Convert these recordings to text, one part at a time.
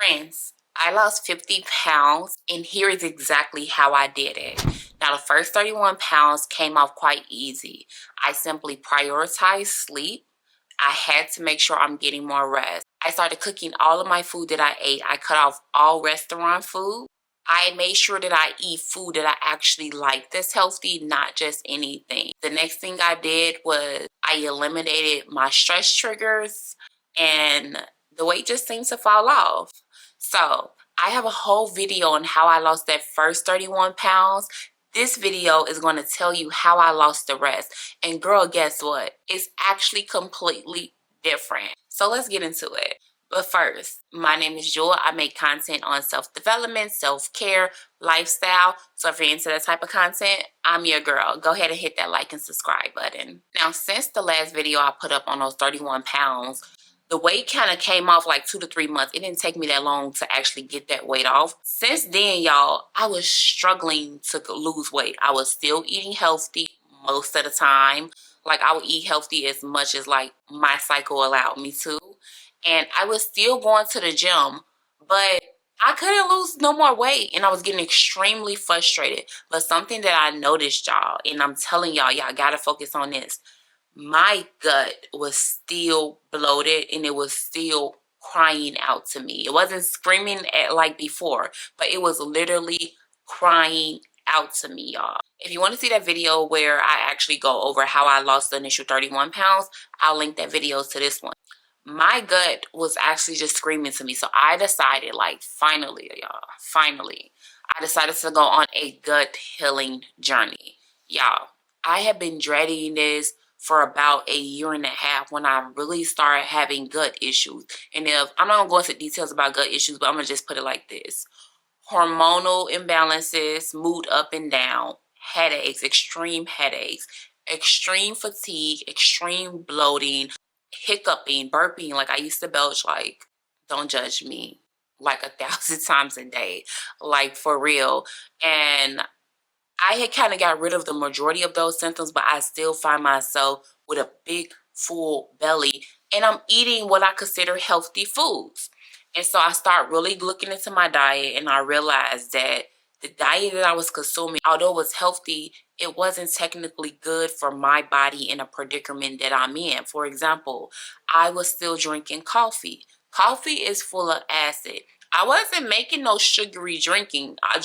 Friends, I lost 50 pounds, and here is exactly how I did it. Now, the first 31 pounds came off quite easy. I simply prioritized sleep. I had to make sure I'm getting more rest. I started cooking all of my food that I ate. I cut off all restaurant food. I made sure that I eat food that I actually like that's healthy, not just anything. The next thing I did was I eliminated my stress triggers, and the weight just seems to fall off. So I have a whole video on how I lost that first 31 pounds. This video is going to tell you how I lost the rest. And girl, guess what? It's actually completely different. So let's get into it. But first, my name is Jewel. I make content on self-development, self-care, lifestyle. So if you're into that type of content, I'm your girl. Go ahead and hit that like and subscribe button. Now, since the last video I put up on those 31 pounds, the weight kind of came off like 2 to 3 months. It didn't take me that long to actually get that weight off. Since then, y'all, I was struggling to lose weight. I was still eating healthy most of the time. Like, I would eat healthy as much as like my cycle allowed me to. And I was still going to the gym, but I couldn't lose no more weight, and I was getting extremely frustrated. But something that I noticed, y'all, and I'm telling y'all gotta focus on this. My gut was still bloated, and it was still crying out to me. It wasn't screaming at like before, but it was literally crying out to me, y'all. If you want to see that video where I actually go over how I lost the initial 31 pounds, I'll link that video to this one. My gut was actually just screaming to me. So I decided, like, finally, y'all, finally, I decided to go on a gut healing journey. Y'all, I have been dreading this for about a year and a half when I really started having gut issues. And if I'm not going to go into details about gut issues, but I'm going to just put it like this. Hormonal imbalances, mood up and down, headaches, extreme fatigue, extreme bloating, hiccuping, burping. Like, I used to belch, like, don't judge me, like 1,000 times a day, like, for real. And I had kind of got rid of the majority of those symptoms, but I still find myself with a big full belly, and I'm eating what I consider healthy foods. And so I start really looking into my diet, and I realized that the diet that I was consuming, although it was healthy, it wasn't technically good for my body in a predicament that I'm in. For example, I was still drinking coffee. Coffee is full of acid. I wasn't making no sugary drink. I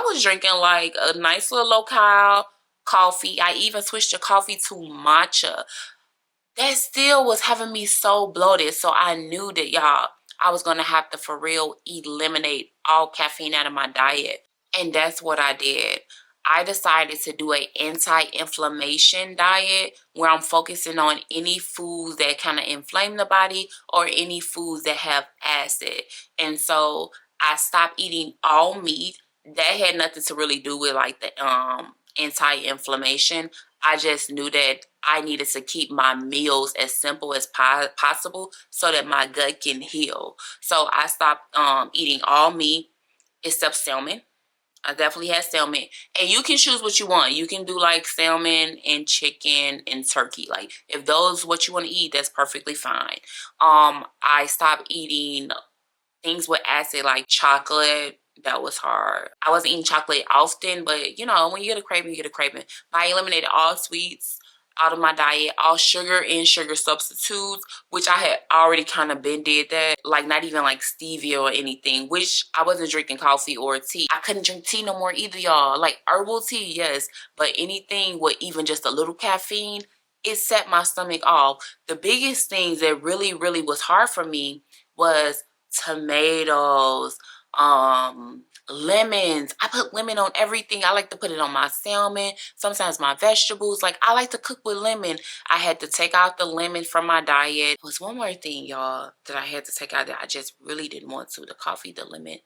was drinking like a nice little low-cal coffee. I even switched the coffee to matcha. That still was having me so bloated. So I knew that, y'all, I was going to have to, for real, eliminate all caffeine out of my diet. And that's what I did. I decided to do an anti-inflammation diet where I'm focusing on any foods that kind of inflame the body or any foods that have acid. And so I stopped eating all meat. That had nothing to really do with like the anti-inflammation. I just knew that I needed to keep my meals as simple as possible so that my gut can heal. So I stopped eating all meat except salmon. I definitely had salmon. And you can choose what you want. You can do like salmon and chicken and turkey. Like, if those what you want to eat, that's perfectly fine. I stopped eating things with acid like chocolate. That was hard. I wasn't eating chocolate often, but you know, when you get a craving, you get a craving. But I eliminated all sweets out of my diet, all sugar and sugar substitutes, which I had already kind of been did that, like not even like stevia or anything, which I wasn't drinking coffee or tea. I couldn't drink tea no more either, y'all. Like herbal tea, yes, but anything with even just a little caffeine, it set my stomach off. The biggest things that really was hard for me was tomatoes, lemons. I put lemon on everything. I like to put it on my salmon, sometimes my vegetables. Like, I like to cook with lemon. I had to take out the lemon from my diet. There was one more thing, y'all, that I had to take out that I just really didn't want to. The coffee, the lemon,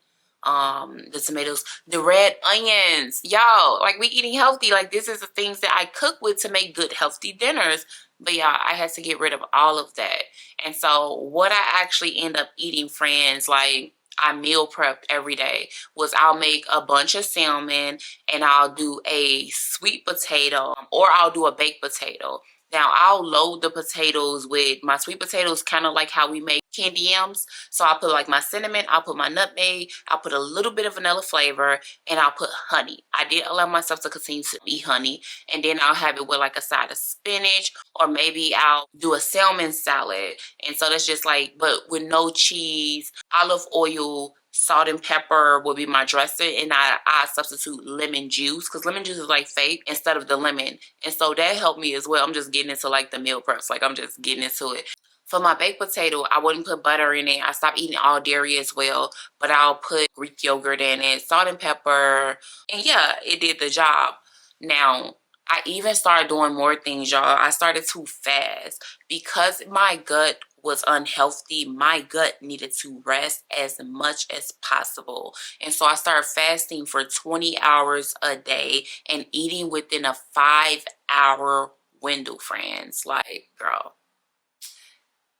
the tomatoes, the red onions. Y'all, like, we eating healthy. Like, this is the things that I cook with to make good healthy dinners. But y'all, I had to get rid of all of that. And so what I actually end up eating, friends, like, I meal prep every day, was I'll make a bunch of salmon and I'll do a sweet potato or I'll do a baked potato. Now I'll load the potatoes with my sweet potatoes, kind of like how we make candy yams. So I'll put like my cinnamon, I'll put my nutmeg, I'll put a little bit of vanilla flavor, and I'll put honey. I did allow myself to continue to eat honey, and then I'll have it with like a side of spinach, or maybe I'll do a salmon salad. And so that's just like, but with no cheese, olive oil, salt and pepper will be my dressing, and I substitute lemon juice, because lemon juice is like fake instead of the lemon. And so that helped me as well. I'm just getting into like the meal preps, like I'm just getting into it. For my baked potato, I wouldn't put butter in it. I stopped eating all dairy as well, but I'll put Greek yogurt in it, salt and pepper, and yeah, it did the job. Now, I even started doing more things, y'all. I started to fast because my gut was unhealthy. My gut needed to rest as much as possible. And so I started fasting for 20 hours a day and eating within a 5-hour window, friends. Like, girl,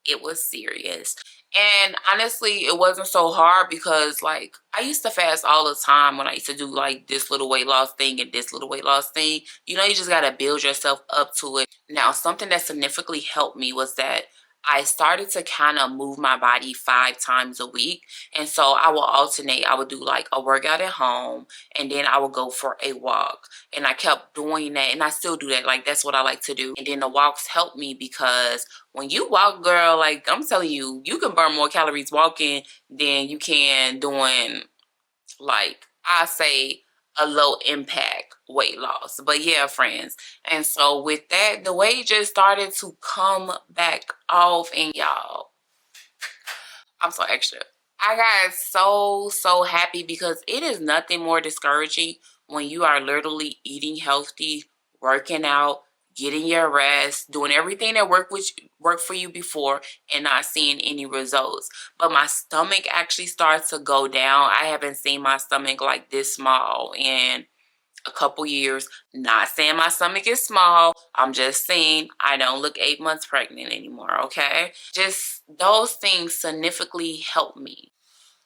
it was serious. And honestly, it wasn't so hard because like I used to fast all the time when I used to do like this little weight loss thing and this little weight loss thing. You know, you just got to build yourself up to it. Now, something that significantly helped me was that I started to kind of move my body 5 times a week. And so I will alternate. I would do like a workout at home, and then I would go for a walk. And I kept doing that, and I still do that. Like, that's what I like to do. And then the walks help me because when you walk, girl, like I'm telling you, you can burn more calories walking than you can doing, like, I say, a low impact weight loss. But yeah, friends. And so with that, the weight just started to come back off, and y'all, I'm so extra. I got so happy because it is nothing more discouraging when you are literally eating healthy, working out, getting your rest, doing everything that worked for you before, and not seeing any results. But my stomach actually starts to go down. I haven't seen my stomach like this small in a couple years. Not saying my stomach is small. I'm just saying I don't look 8 months pregnant anymore, okay? Just those things significantly help me.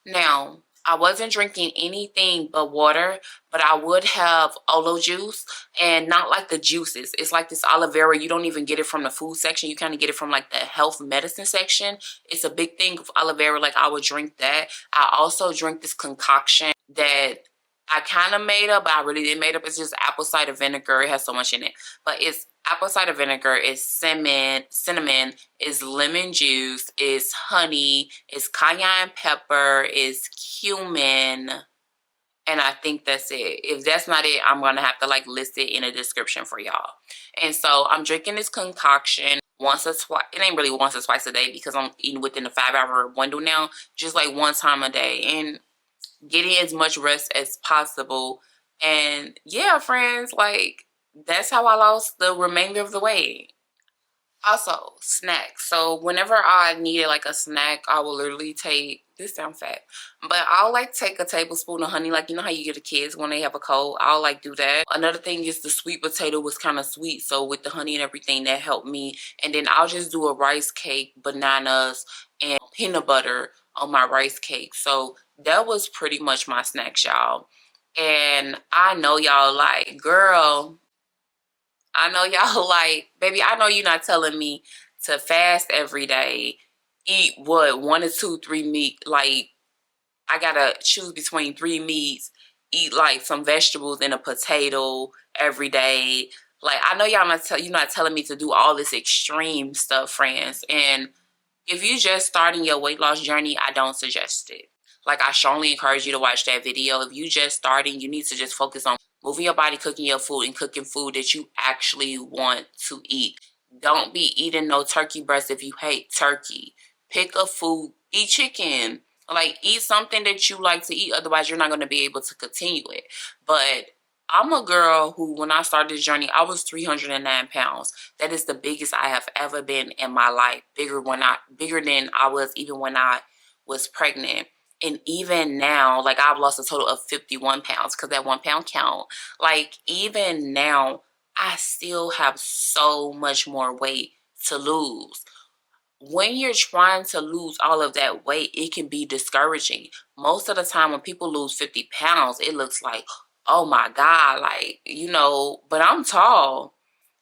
Now, I wasn't drinking anything but water, but I would have aloe juice, and not like the juices. It's like this aloe vera. You don't even get it from the food section. You kind of get it from like the health medicine section. It's a big thing of aloe vera. Like, I would drink that. I also drink this concoction that I kind of made up, but I really didn't make up. It's just apple cider vinegar. It has so much in it. But it's apple cider vinegar, it's cinnamon, it's lemon juice, it's honey, it's cayenne pepper, it's cumin, and I think that's it. If that's not it, I'm going to have to like list it in a description for y'all. And so I'm drinking this concoction once or twice. It ain't really once or twice a day because I'm eating within a 5-hour window now. Just like one time a day. And getting as much rest as possible. And yeah, friends, like that's how I lost the remainder of the weight. Also, snacks. So whenever I needed like a snack, I will literally take, this sounds fat, but I'll like take a tablespoon of honey. Like, you know how you get the kids when they have a cold? I'll like do that. Another thing is the sweet potato was kind of sweet. So with the honey and everything, that helped me. And then I'll just do a rice cake, bananas, and peanut butter on my rice cake. So that was pretty much my snacks, y'all. And I know y'all like, girl, I know y'all like, baby, I know you're not telling me to fast every day, eat what, 1 or 2, 3 meat. Like, I gotta choose between 3 meats, eat like some vegetables and a potato every day. Like, I know y'all not you're not telling me to do all this extreme stuff, friends. And if you just starting your weight loss journey, I don't suggest it. Like, I strongly encourage you to watch that video. If you just starting, you need to just focus on moving your body, cooking your food, and cooking food that you actually want to eat. Don't be eating no turkey breast if you hate turkey. Pick a food, eat chicken. Like, eat something that you like to eat. Otherwise, you're not going to be able to continue it. But I'm a girl who, when I started this journey, I was 309 pounds. That is the biggest I have ever been in my life. Bigger than I was even when I was pregnant. And even now, like, I've lost a total of 51 pounds because that 1 pound count. Like, even now, I still have so much more weight to lose. When you're trying to lose all of that weight, it can be discouraging. Most of the time when people lose 50 pounds, it looks like, oh my God, like, you know, but I'm tall.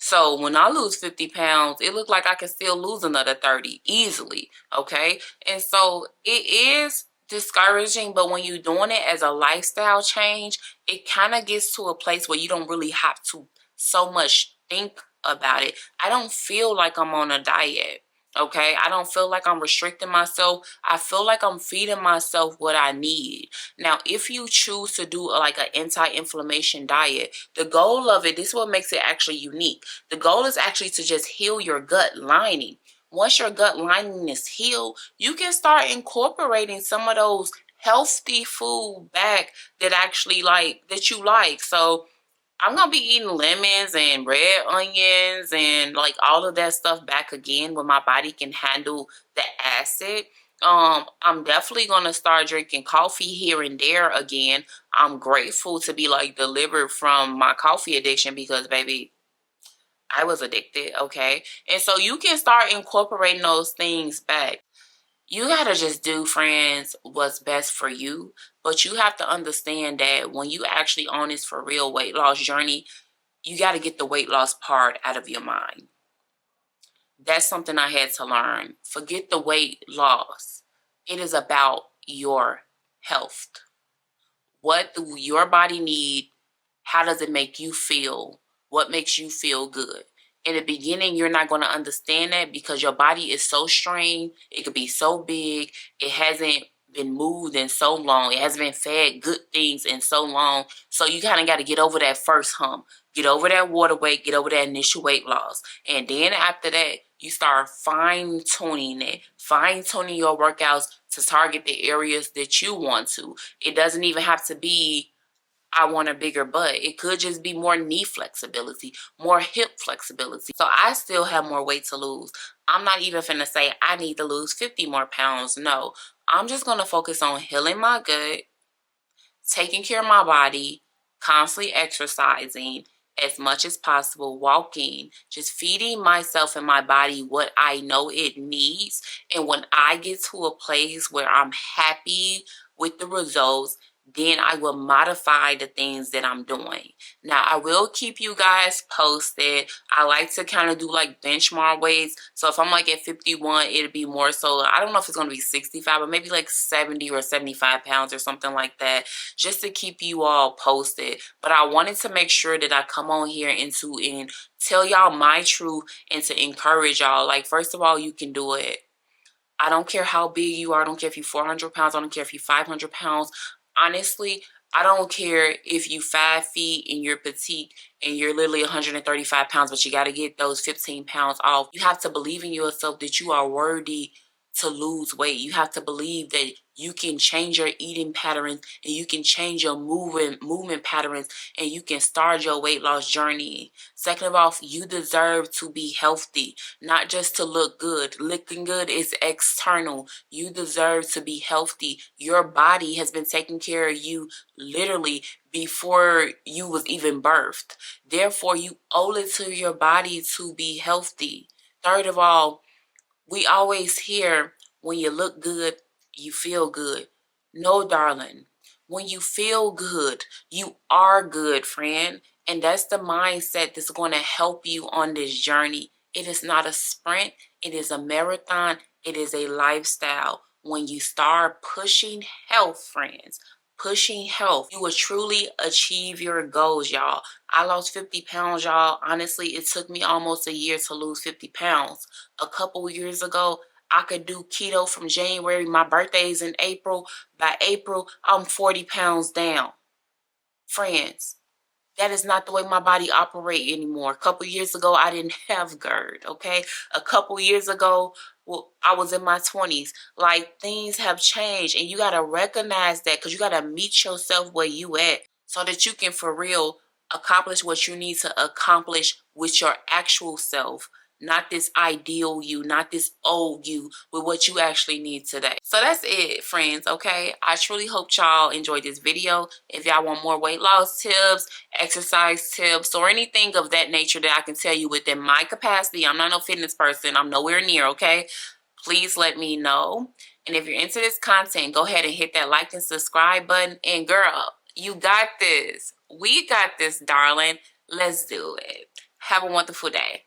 So when I lose 50 pounds, it looked like I could still lose another 30 easily, okay? And so it is discouraging, but when you're doing it as a lifestyle change, it kind of gets to a place where you don't really have to so much think about it. I don't feel like I'm on a diet. Okay, I don't feel like I'm restricting myself. I feel like I'm feeding myself what I need. Now, if you choose to do like an anti-inflammation diet, the goal of it, this is what makes it actually unique. The goal is actually to just heal your gut lining. Once your gut lining is healed, you can start incorporating some of those healthy food back that actually that you like. So I'm gonna be eating lemons and red onions and like all of that stuff back again when my body can handle the acid. I'm definitely gonna start drinking coffee here and there again. I'm grateful to be like delivered from my coffee addiction because baby, I was addicted, okay? And so you can start incorporating those things back. You gotta just do, friends, what's best for you. But you have to understand that when you actually on this for real weight loss journey, you got to get the weight loss part out of your mind. That's something I had to learn. Forget the weight loss. It is about your health. What do your body need? How does it make you feel? What makes you feel good? In the beginning, you're not going to understand that because your body is so strained. It could be so big. It hasn't been moved in so long. It hasn't been fed good things in so long. So you kind of got to get over that first hump. Get over that water weight. Get over that initial weight loss. And then after that, you start fine-tuning it. Fine-tuning your workouts to target the areas that you want to. It doesn't even have to be I want a bigger butt. It could just be more knee flexibility, more hip flexibility. So I still have more weight to lose. I'm not even finna say I need to lose 50 more pounds. No, I'm just gonna focus on healing my gut, taking care of my body, constantly exercising as much as possible, walking, just feeding myself and my body what I know it needs. And when I get to a place where I'm happy with the results, then I will modify the things that I'm doing. Now, I will keep you guys posted. I like to kind of do like benchmark weights. So if I'm like at 51, it'll be more so, I don't know if it's going to be 65, but maybe like 70 or 75 pounds or something like that, just to keep you all posted. But I wanted to make sure that I come on here and tell y'all my truth and to encourage y'all. Like, first of all, you can do it. I don't care how big you are. I don't care if you're 400 pounds. I don't care if you're 500 pounds. Honestly, I don't care if you 5 feet and you're petite and you're literally 135 pounds, but you got to get those 15 pounds off. You have to believe in yourself that you are worthy to lose weight. You have to believe that you can change your eating patterns and you can change your movement patterns and you can start your weight loss journey. Second of all, you deserve to be healthy, not just to look good. Looking good is external. You deserve to be healthy. Your body has been taking care of you literally before you was even birthed. Therefore, you owe it to your body to be healthy. Third of all, we always hear when you look good, you feel good. No, darling. When you feel good, you are good, friend. And that's the mindset that's going to help you on this journey. It is not a sprint. It is a marathon. It is a lifestyle. When you start pushing health, friends, pushing health, you will truly achieve your goals, y'all. I lost 50 pounds, y'all. Honestly, it took me almost a year to lose 50 pounds. A couple years ago, I could do keto from January. My birthday is in April. By April, I'm 40 pounds down. Friends, that is not the way my body operates anymore. A couple years ago, I didn't have GERD, okay? A couple years ago, well, I was in my 20s. Like, things have changed, and you got to recognize that because you got to meet yourself where you at so that you can, for real, accomplish what you need to accomplish with your actual self. Not this ideal you, not this old you, with what you actually need today. So that's it, friends, okay? I truly hope y'all enjoyed this video. If y'all want more weight loss tips, exercise tips, or anything of that nature that I can tell you within my capacity, I'm not no fitness person, I'm nowhere near, okay? Please let me know. And if you're into this content, go ahead and hit that like and subscribe button. And girl, you got this. We got this, darling. Let's do it. Have a wonderful day.